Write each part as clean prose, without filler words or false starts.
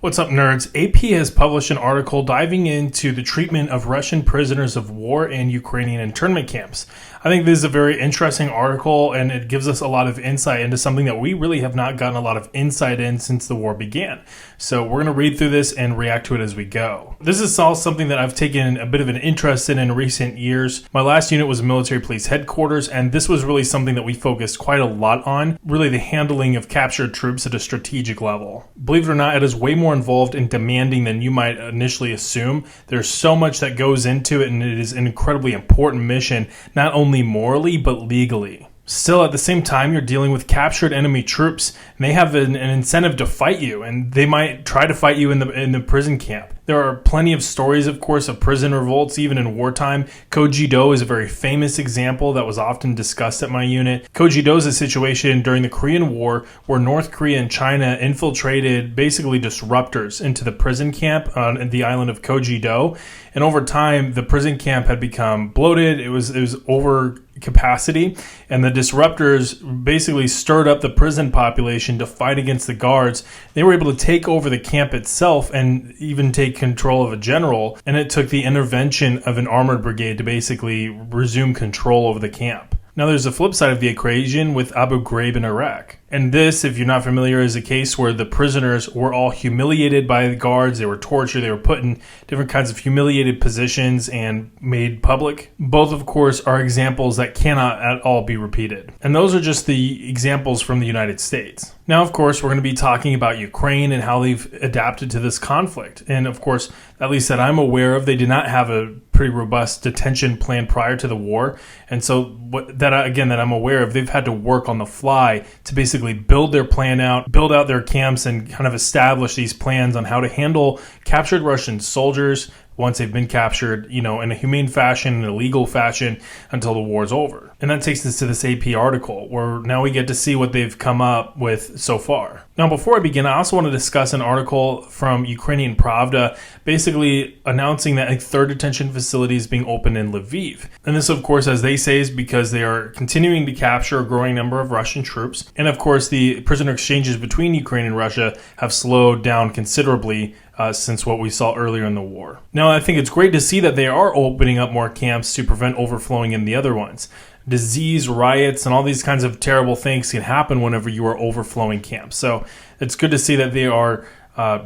What's up, nerds? AP has published an article diving into the treatment of Russian prisoners of war in Ukrainian internment camps. I think this is a very interesting article, and it gives us a lot of insight into something that we really have not gotten a lot of insight in since the war began. So we're going to read through this and react to it as we go. This is all something that I've taken a bit of an interest in recent years. My last unit was military police headquarters, and this was really something that we focused quite a lot on, really the handling of captured troops at a strategic level. Believe it or not, it is way more involved and demanding than you might initially assume. There's so much that goes into it, and it is an incredibly important mission, not only morally but legally. Still, at the same time, you're dealing with captured enemy troops, and they have an incentive to fight you, and they might try to fight you in the prison camp. There are plenty of stories, of course, of prison revolts, even in wartime. Kojido is a very famous example that was often discussed at my unit. Kojido is a situation during the Korean War where North Korea and China infiltrated basically disruptors into the prison camp on the island of Kojido. And over time, the prison camp had become bloated. It was over capacity, and the disruptors basically stirred up the prison population to fight against the guards. They were able to take over the camp itself and even take control of a general, and it took the intervention of an armored brigade to basically resume control over the camp. Now, there's a flip side of the equation with Abu Ghraib in Iraq. And this, if you're not familiar, is a case where the prisoners were all humiliated by the guards. They were tortured. They were put in different kinds of humiliated positions and made public. Both, of course, are examples that cannot at all be repeated. And those are just the examples from the United States. Now, of course, we're going to be talking about Ukraine and how they've adapted to this conflict. And, of course, at least that I'm aware of, they did not have a pretty robust detention plan prior to the war. And so that I'm aware of, they've had to work on the fly to basically build their plan out, build out their camps, and kind of establish these plans on how to handle captured Russian soldiers once they've been captured, in a humane fashion, in a legal fashion, until the war's over. And that takes us to this AP article, where now we get to see what they've come up with so far. Now, before I begin, I also want to discuss an article from Ukrainian Pravda, basically announcing that a third detention facility is being opened in Lviv. And this, of course, as they say, is because they are continuing to capture a growing number of Russian troops. And, of course, the prisoner exchanges between Ukraine and Russia have slowed down considerably since what we saw earlier in the war. Now, I think it's great to see that they are opening up more camps to prevent overflowing in the other ones. Disease, riots, and all these kinds of terrible things can happen whenever you are overflowing camps. So it's good to see that they are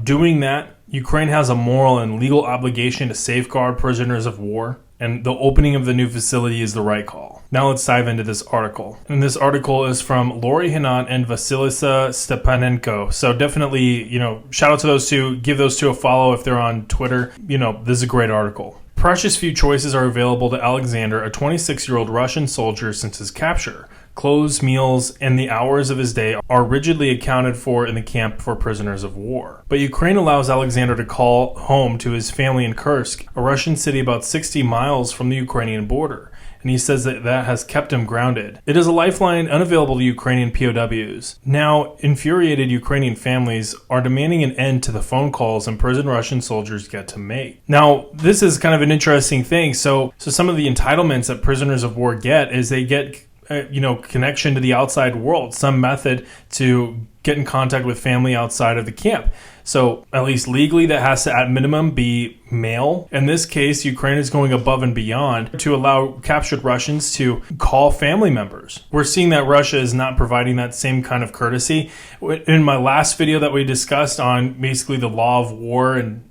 doing that. Ukraine has a moral and legal obligation to safeguard prisoners of war, and the opening of the new facility is the right call. Now let's dive into this article. And this article is from Lori Hanant and Vasilisa Stepanenko. So definitely, shout out to those two. Give those two a follow if they're on Twitter. This is a great article. Precious few choices are available to Alexander, a 26-year-old Russian soldier, since his capture. Clothes, meals, and the hours of his day are rigidly accounted for in the camp for prisoners of war. But Ukraine allows Alexander to call home to his family in Kursk, a Russian city about 60 miles from the Ukrainian border. And he says that has kept him grounded. It is a lifeline unavailable to Ukrainian POWs. Now, infuriated Ukrainian families are demanding an end to the phone calls imprisoned Russian soldiers get to make. Now, this is kind of an interesting thing. So some of the entitlements that prisoners of war get is they get connection to the outside world, some method to get in contact with family outside of the camp. So at least legally, that has to at minimum be mail. In this case, Ukraine is going above and beyond to allow captured Russians to call family members. We're seeing that Russia is not providing that same kind of courtesy. In my last video that we discussed on basically the law of war and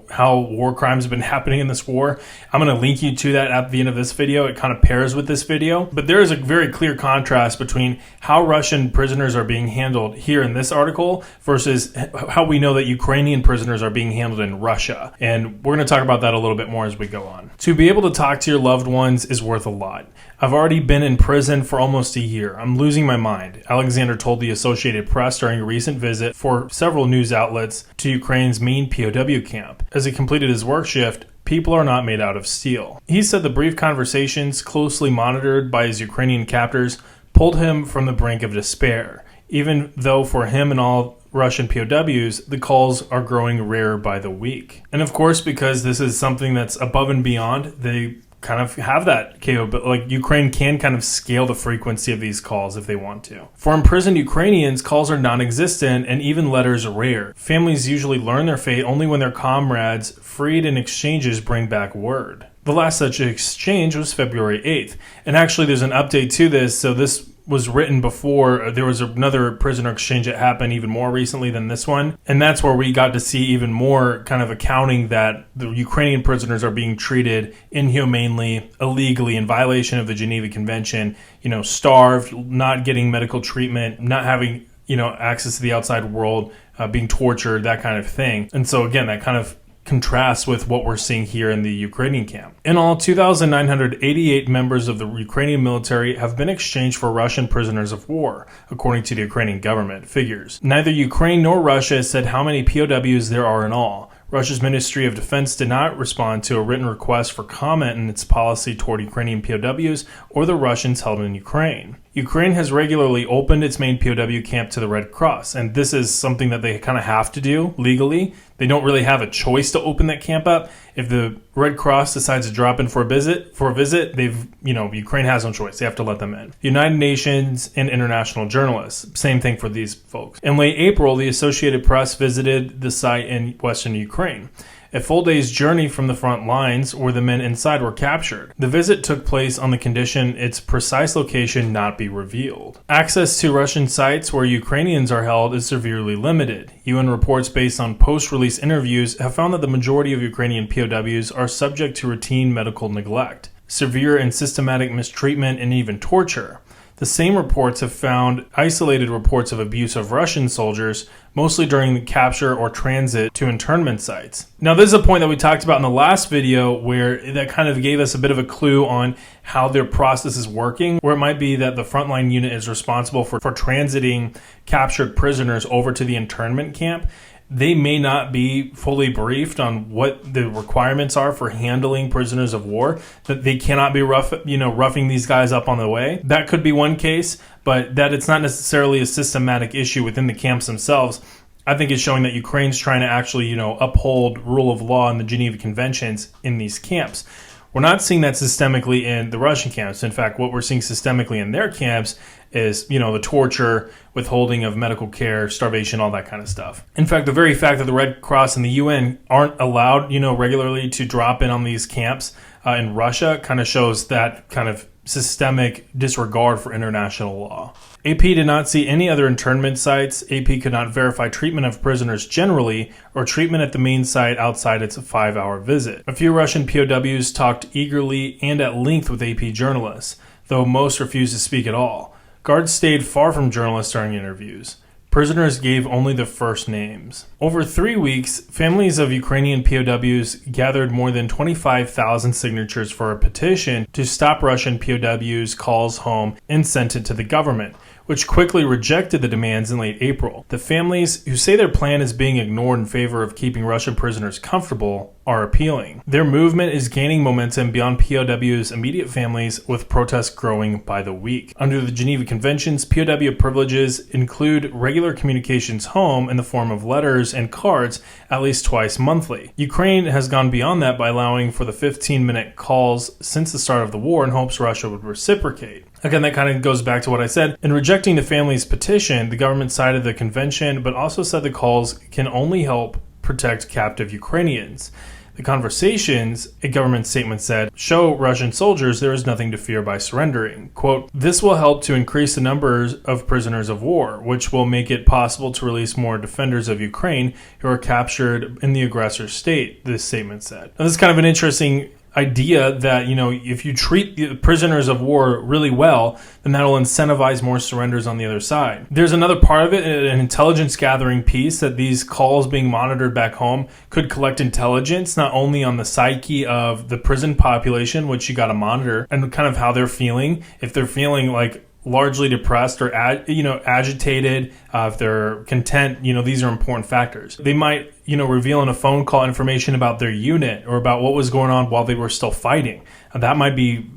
how war crimes have been happening in this war, I'm going to link you to that at the end of this video. It kind of pairs with this video. But there is a very clear contrast between how Russian prisoners are being handled here in this article versus how we know that Ukrainian prisoners are being handled in Russia. And we're going to talk about that a little bit more as we go on. To be able to talk to your loved ones is worth a lot. I've already been in prison for almost a year. I'm losing my mind, Alexander told the Associated Press during a recent visit for several news outlets to Ukraine's main POW camp. As he completed his work shift, people are not made out of steel. He said the brief conversations, closely monitored by his Ukrainian captors, pulled him from the brink of despair, even though for him and all Russian POWs, the calls are growing rarer by the week. And of course, because this is something that's above and beyond, they kind of have that capability. Like Ukraine can kind of scale the frequency of these calls if they want to. For imprisoned Ukrainians, calls are non-existent and even letters are rare. Families usually learn their fate only when their comrades freed in exchanges bring back word. The last such exchange was February 8th. And actually there's an update to this. So this was written before there was another prisoner exchange that happened even more recently than this one. And that's where we got to see even more kind of accounting that the Ukrainian prisoners are being treated inhumanely, illegally, in violation of the Geneva Convention, starved, not getting medical treatment, not having, access to the outside world, being tortured, that kind of thing. And so again, that kind of contrasts with what we're seeing here in the Ukrainian camp. In all, 2,988 members of the Ukrainian military have been exchanged for Russian prisoners of war, according to the Ukrainian government figures. Neither Ukraine nor Russia has said how many POWs there are in all. Russia's Ministry of Defense did not respond to a written request for comment in its policy toward Ukrainian POWs or the Russians held in Ukraine. Ukraine has regularly opened its main POW camp to the Red Cross, and this is something that they kind of have to do legally. They don't really have a choice to open that camp up. If the Red Cross decides to drop in for a visit, Ukraine has no choice. They have to let them in. The United Nations and international journalists, same thing for these folks. In late April, the Associated Press visited the site in western Ukraine. A full day's journey from the front lines where the men inside were captured. The visit took place on the condition its precise location not be revealed. Access to Russian sites where Ukrainians are held is severely limited. UN reports based on post-release interviews have found that the majority of Ukrainian POWs are subject to routine medical neglect, severe and systematic mistreatment, and even torture. The same reports have found isolated reports of abuse of Russian soldiers, mostly during the capture or transit to internment sites. Now, this is a point that we talked about in the last video where that kind of gave us a bit of a clue on how their process is working, where it might be that the frontline unit is responsible for transiting captured prisoners over to the internment camp. They may not be fully briefed on what the requirements are for handling prisoners of war, that they cannot be roughing these guys up on the way. That could be one case, but that it's not necessarily a systematic issue within the camps themselves, I think is showing that Ukraine's trying to actually, uphold rule of law and the Geneva Conventions in these camps. We're not seeing that systemically in the Russian camps. In fact, what we're seeing systemically in their camps is, the torture, withholding of medical care, starvation, all that kind of stuff. In fact, the very fact that the Red Cross and the UN aren't allowed, regularly to drop in on these camps in Russia kind of shows that kind of systemic disregard for international law. AP did not see any other internment sites. AP could not verify treatment of prisoners generally or treatment at the main site outside its 5-hour visit. A few Russian POWs talked eagerly and at length with AP journalists, though most refused to speak at all. Guards stayed far from journalists during interviews. Prisoners gave only the first names. Over 3 weeks, families of Ukrainian POWs gathered more than 25,000 signatures for a petition to stop Russian POWs' calls home and sent it to the government, which quickly rejected the demands in late April. The families, who say their plan is being ignored in favor of keeping Russian prisoners comfortable, are appealing. Their movement is gaining momentum beyond POWs' immediate families, with protests growing by the week. Under the Geneva Conventions, POW privileges include regular communications home in the form of letters and cards at least twice monthly. Ukraine has gone beyond that by allowing for the 15-minute calls since the start of the war in hopes Russia would reciprocate. Again, that kind of goes back to what I said. In rejecting the family's petition, the government cited the convention, but also said the calls can only help protect captive Ukrainians. The conversations, a government statement said, show Russian soldiers there is nothing to fear by surrendering. Quote, this will help to increase the numbers of prisoners of war, which will make it possible to release more defenders of Ukraine who are captured in the aggressor state, this statement said. Now, this is kind of an interesting idea that, if you treat the prisoners of war really well, then that'll incentivize more surrenders on the other side. There's another part of it, an intelligence gathering piece, that these calls being monitored back home could collect intelligence not only on the psyche of the prison population, which you got to monitor, and kind of how they're feeling. If they're feeling like largely depressed or agitated, if they're content, these are important factors. They might reveal in a phone call information about their unit or about what was going on while they were still fighting. That might be,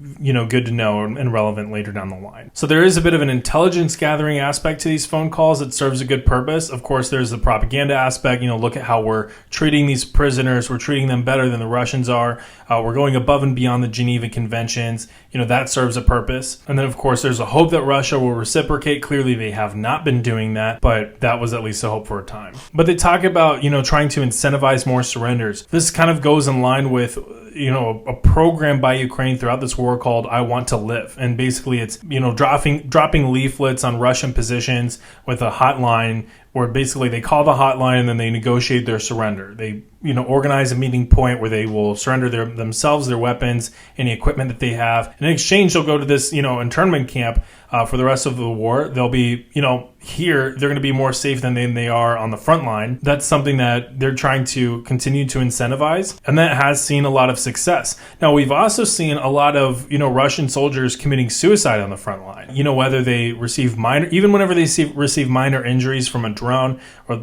good to know and relevant later down the line. So there is a bit of an intelligence gathering aspect to these phone calls that serves a good purpose. Of course, there's the propaganda aspect. Look at how we're treating these prisoners. We're treating them better than the Russians are. We're going above and beyond the Geneva Conventions. That serves a purpose. And then, of course, there's a hope that Russia will reciprocate. Clearly, they have not been doing that, but that was at least a hope for a time. But they talk about, trying to incentivize more surrenders. This kind of goes in line with a program by Ukraine throughout this war called I Want to Live. And basically it's, dropping leaflets on Russian positions with a hotline where basically they call the hotline and then they negotiate their surrender. They, organize a meeting point where they will surrender themselves, their weapons, any equipment that they have. In exchange, they'll go to this, internment camp for the rest of the war. They'll be, here, they're going to be more safe than they are on the front line. That's something that they're trying to continue to incentivize, and that has seen a lot of success. Now, we've also seen a lot of, Russian soldiers committing suicide on the front line. Whether they receive whenever they receive minor injuries from a drone or,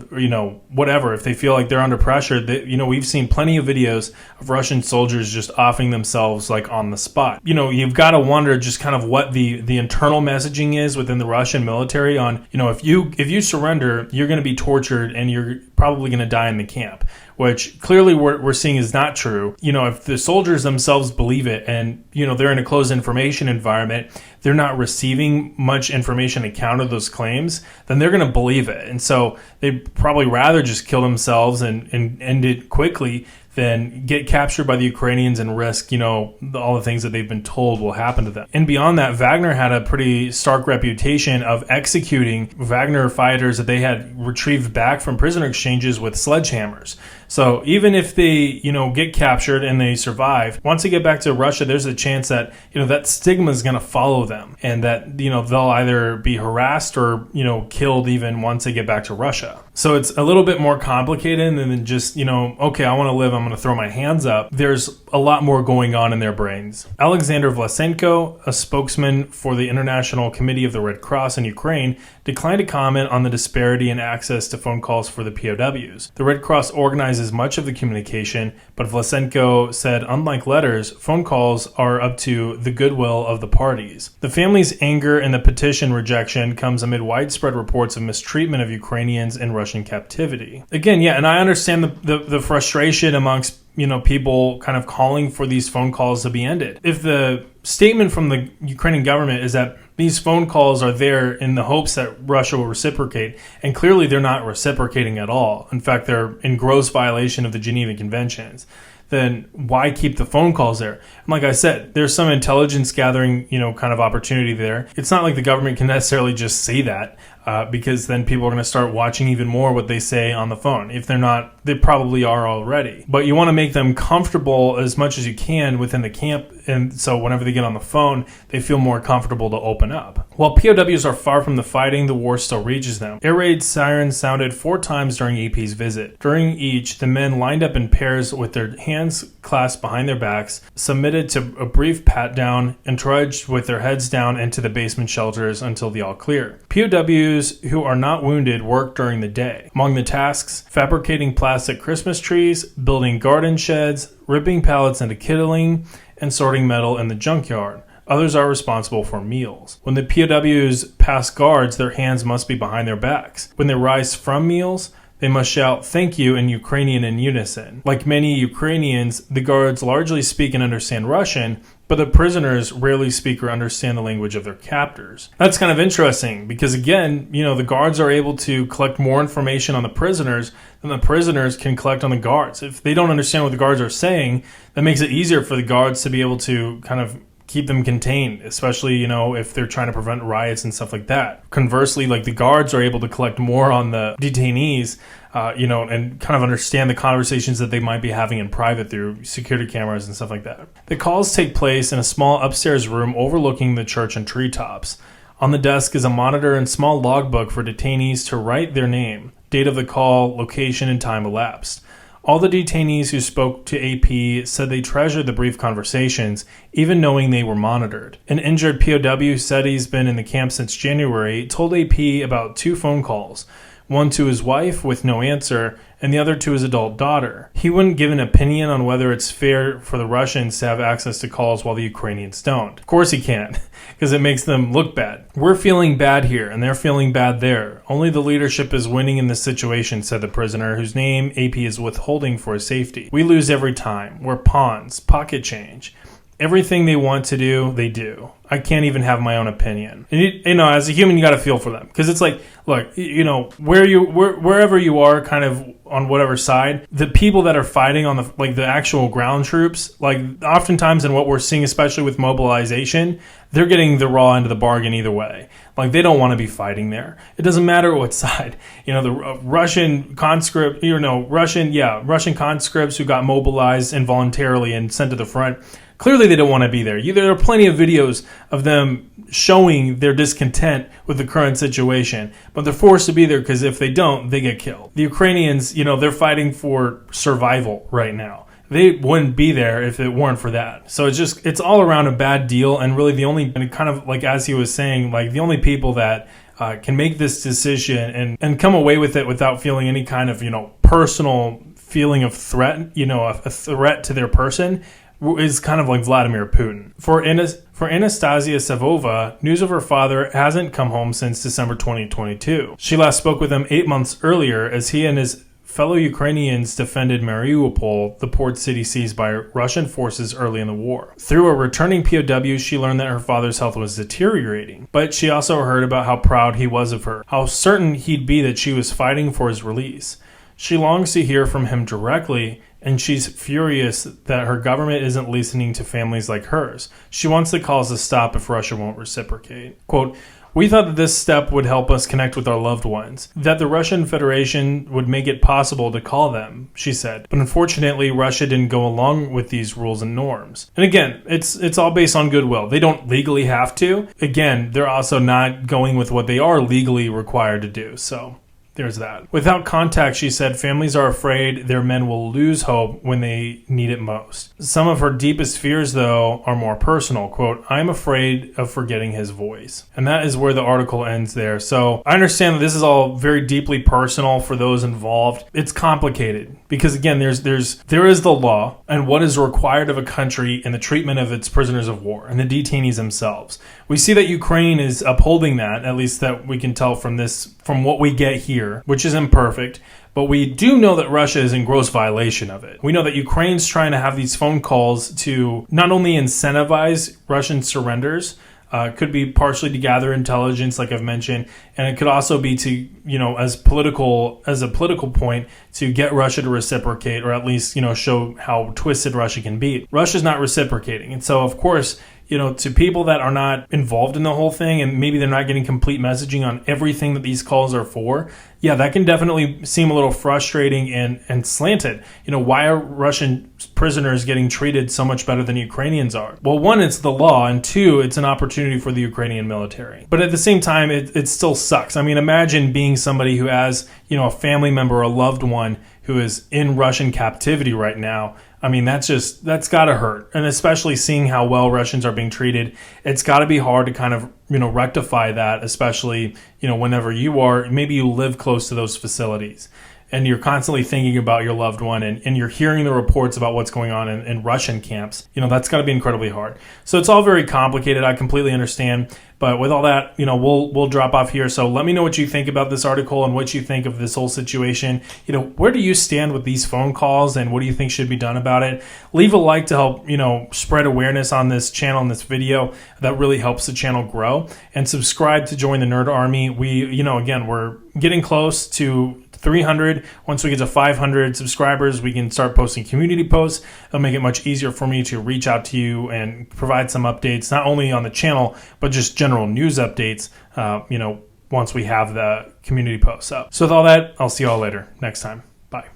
whatever, if they feel like they're under pressure, we've seen plenty of videos of Russian soldiers just offing themselves like on the spot. You've got to wonder just kind of what the internal messaging is within the Russian military on, if you surrender, you're going to be tortured and you're probably going to die in the camp, which clearly we're seeing is not true. If the soldiers themselves believe it and, they're in a closed information environment, they're not receiving much information to counter those claims, then they're going to believe it. And so they'd probably rather just kill themselves and end it quickly than get captured by the Ukrainians and risk, all the things that they've been told will happen to them. And beyond that, Wagner had a pretty stark reputation of executing Wagner fighters that they had retrieved back from prisoner exchanges with sledgehammers. So even if they, get captured and they survive, once they get back to Russia, there's a chance that, that stigma is going to follow them and that, they'll either be harassed or, killed even once they get back to Russia. So it's a little bit more complicated than just, okay, I want to live, I'm going to throw my hands up. There's a lot more going on in their brains. Alexander Vlasenko, a spokesman for the International Committee of the Red Cross in Ukraine, declined to comment on the disparity in access to phone calls for the POWs. The Red Cross organizes much of the communication, but Vlasenko said, unlike letters, phone calls are up to the goodwill of the parties. The family's anger and the petition rejection comes amid widespread reports of mistreatment of Ukrainians in Russian captivity. Again, and I understand the frustration amongst people kind of calling for these phone calls to be ended. If the statement from the Ukrainian government is that these phone calls are there in the hopes that Russia will reciprocate, and clearly they're not reciprocating at all. In fact, they're in gross violation of the Geneva Conventions. Then why keep the phone calls there? And like I said, there's some intelligence gathering, kind of opportunity there. It's not like the government can necessarily just say that because then people are going to start watching even more what they say on the phone. If they're not, they probably are already. But you want to make them comfortable as much as you can within the camp. And so whenever they get on the phone, they feel more comfortable to open up. While POWs are far from the fighting, the war still reaches them. Air raid sirens sounded 4 times during AP's visit. During each, the men lined up in pairs with their hands clasped behind their backs, submitted to a brief pat-down, and trudged with their heads down into the basement shelters until the all clear. POWs who are not wounded work during the day. Among the tasks, fabricating plastic Christmas trees, building garden sheds, ripping pallets into kindling, and sorting metal in the junkyard. Others are responsible for meals. When the POWs pass guards, their hands must be behind their backs. When they rise from meals, they must shout "thank you" in Ukrainian in unison. Like many Ukrainians, the guards largely speak and understand Russian, but the prisoners rarely speak or understand the language of their captors. That's kind of interesting because, again, the guards are able to collect more information on the prisoners than the prisoners can collect on the guards. If they don't understand what the guards are saying, that makes it easier for the guards to be able to kind of keep them contained, especially, if they're trying to prevent riots and stuff like that. Conversely, like the guards are able to collect more on the detainees, and kind of understand the conversations that they might be having in private through security cameras and stuff like that. The calls take place in a small upstairs room overlooking the church and treetops. On the desk is a monitor and small logbook for detainees to write their name, date of the call, location, and time elapsed. All the detainees who spoke to AP said they treasured the brief conversations, even knowing they were monitored. An injured POW who said he's been in the camp since January told AP about 2 phone calls, one to his wife with no answer, and the other to his adult daughter. He wouldn't give an opinion on whether it's fair for the Russians to have access to calls while the Ukrainians don't. Of course he can't, because it makes them look bad. We're feeling bad here, and they're feeling bad there. Only the leadership is winning in this situation, said the prisoner, whose name AP is withholding for his safety. We lose every time. We're pawns, pocket change. Everything they want to do, they do. I can't even have my own opinion. And as a human, you got to feel for them, because it's like, look, wherever you are, kind of on whatever side, the people that are fighting on the actual ground troops, like oftentimes in what we're seeing, especially with mobilization, they're getting the raw end of the bargain either way. Like, they don't want to be fighting there. It doesn't matter what side. The Russian conscript, Russian conscripts who got mobilized involuntarily and sent to the front. Clearly, they don't want to be there. There are plenty of videos of them showing their discontent with the current situation, but they're forced to be there because if they don't, they get killed. The Ukrainians, they're fighting for survival right now. They wouldn't be there if it weren't for that. So it's all around a bad deal, and really the only, and kind of like as he was saying, like the only people that can make this decision and come away with it without feeling any kind of, personal feeling of threat, a threat to their person, is kind of like Vladimir Putin. For Anastasia Savova, news of her father hasn't come home since December 2022. She last spoke with him 8 months earlier as he and his fellow Ukrainians defended Mariupol, the port city seized by Russian forces early in the war. Through a returning POW, she learned that her father's health was deteriorating, but she also heard about how proud he was of her, how certain he'd be that she was fighting for his release. She longs to hear from him directly, and she's furious that her government isn't listening to families like hers. She wants the calls to stop if Russia won't reciprocate. Quote, "We thought that this step would help us connect with our loved ones, that the Russian Federation would make it possible to call them," she said. But unfortunately, Russia didn't go along with these rules and norms. And again, it's all based on goodwill. They don't legally have to. Again, they're also not going with what they are legally required to do. So there's that. Without contact, she said, families are afraid their men will lose hope when they need it most. Some of her deepest fears, though, are more personal. Quote, "I'm afraid of forgetting his voice." And that is where the article ends there. So I understand that this is all very deeply personal for those involved. It's complicated because, again, there is the law and what is required of a country in the treatment of its prisoners of war and the detainees themselves. We see that Ukraine is upholding that, at least that we can tell from what we get here, which is imperfect, but we do know that Russia is in gross violation of it. We know that Ukraine's trying to have these phone calls to not only incentivize Russian surrenders, could be partially to gather intelligence, like I've mentioned, and it could also be to, as a political point to get Russia to reciprocate, or at least, show how twisted Russia can be. Russia's not reciprocating. And so, of course, to people that are not involved in the whole thing, and maybe they're not getting complete messaging on everything that these calls are for, yeah, that can definitely seem a little frustrating and slanted. Why are Russian prisoners getting treated so much better than Ukrainians are? Well, one, it's the law, and two, it's an opportunity for the Ukrainian military. But at the same time, it still sucks. I mean, imagine being somebody who has, a family member or a loved one who is in Russian captivity right now. I mean, that's got to hurt. And especially seeing how well Russians are being treated, it's got to be hard to kind of, rectify that, especially, whenever maybe you live close to those facilities and you're constantly thinking about your loved one and you're hearing the reports about what's going on in Russian camps. That's got to be incredibly hard. So it's all very complicated. I completely understand. But with all that, we'll drop off here. So let me know what you think about this article and what you think of this whole situation. Where do you stand with these phone calls and what do you think should be done about it? Leave a like to help, spread awareness on this channel and this video. That really helps the channel grow. And subscribe to join the Nerd Army. Again, we're getting close to 300. Once we get to 500 subscribers, we can start posting community posts. It'll make it much easier for me to reach out to you and provide some updates, not only on the channel, but just general news updates, once we have the community posts up. So with all that, I'll see you all later next time.